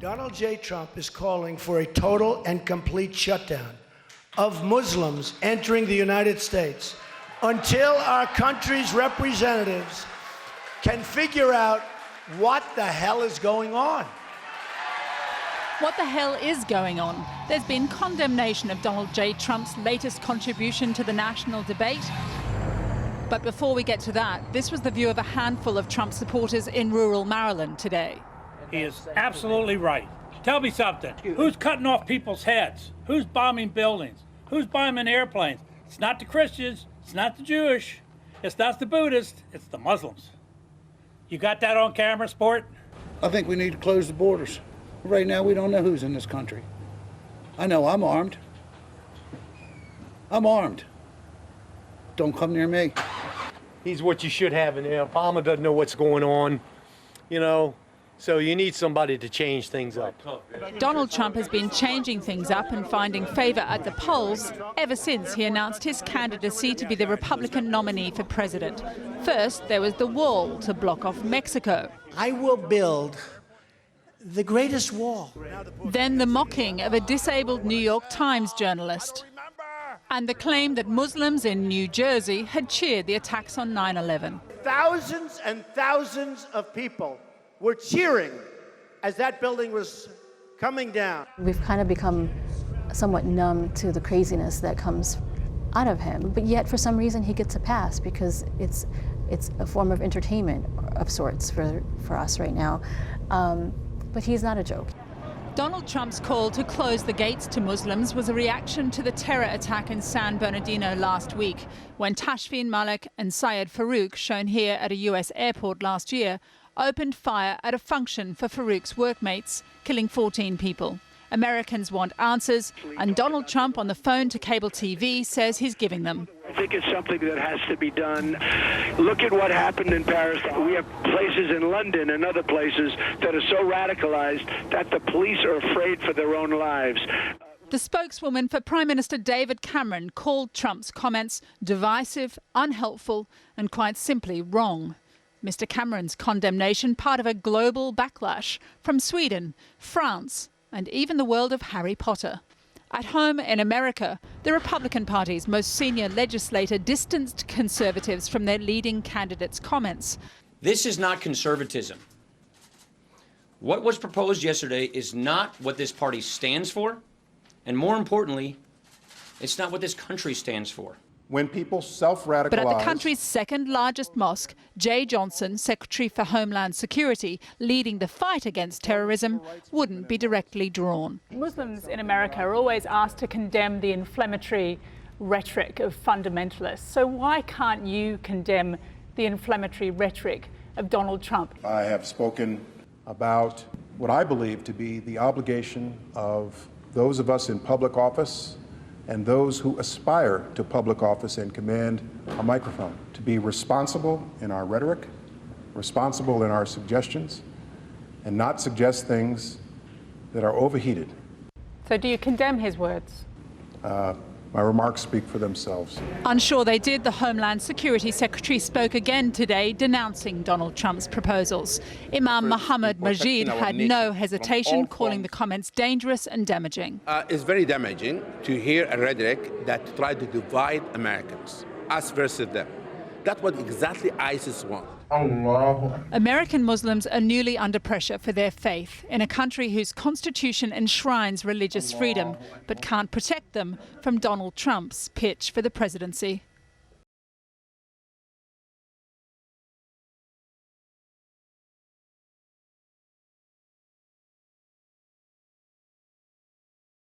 Donald J. Trump is calling for a total and complete shutdown of Muslims entering the United States until our country's representatives can figure out what the hell is going on. What the hell is going on? There's been condemnation of Donald J. Trump's latest contribution to the national debate. But before we get to that, this was the view of a handful of Trump supporters in rural Maryland today. He is absolutely right. Tell me something. Who's cutting off people's heads? Who's bombing buildings? Who's bombing airplanes? It's not the Christians. It's not the Jewish. It's not the Buddhists. It's the Muslims. You got that on camera, Sport? I think we need to close the borders. Right now, we don't know who's in this country. I know I'm armed. I'm armed. Don't come near me. He's what you should have in there. Obama doesn't know what's going on, you know, so you need somebody to change things up. Donald Trump has been changing things up and finding favour at the polls ever since he announced his candidacy to be the Republican nominee for president. First, there was the wall to block off Mexico. I will build the greatest wall. Then the mocking of a disabled New York Times journalist. And the claim that Muslims in New Jersey had cheered the attacks on 9/11. Thousands and thousands of people were cheering as that building was coming down. We've kind of become somewhat numb to the craziness that comes out of him, but yet for some reason he gets a pass because it's a form of entertainment of sorts for us right now. But he's not a joke. Donald Trump's call to close the gates to Muslims was a reaction to the terror attack in San Bernardino last week, when Tashfeen Malik and Syed Farouk, shown here at a US airport last year, opened fire at a function for Farouk's workmates, killing 14 people. Americans want answers, and Donald Trump on the phone to cable TV says he's giving them. I think it's something that has to be done. Look at what happened in Paris. We have places in London and other places that are so radicalized that the police are afraid for their own lives. The spokeswoman for Prime Minister David Cameron called Trump's comments divisive, unhelpful, and quite simply wrong. Mr. Cameron's condemnation part of a global backlash from Sweden, France, and even the world of Harry Potter. At home in America, the Republican Party's most senior legislator distanced conservatives from their leading candidate's comments. This is not conservatism. What was proposed yesterday is not what this party stands for, and more importantly, it's not what this country stands for. When people self-radicalize... But at the country's second largest mosque, Jay Johnson, Secretary for Homeland Security, leading the fight against terrorism, wouldn't be directly drawn. Muslims in America are always asked to condemn the inflammatory rhetoric of fundamentalists. So why can't you condemn the inflammatory rhetoric of Donald Trump? I have spoken about what I believe to be the obligation of those of us in public office and those who aspire to public office and command a microphone, to be responsible in our rhetoric, responsible in our suggestions, and not suggest things that are overheated. So do you condemn his words? My remarks speak for themselves. Unsure they did, the Homeland Security Secretary spoke again today denouncing Donald Trump's proposals. Imam Mohammed Majid had no hesitation, calling the comments dangerous and damaging. It's very damaging to hear a rhetoric that tried to divide Americans, us versus them. That's what exactly ISIS wants. American Muslims are newly under pressure for their faith in a country whose constitution enshrines religious freedom but can't protect them from Donald Trump's pitch for the presidency.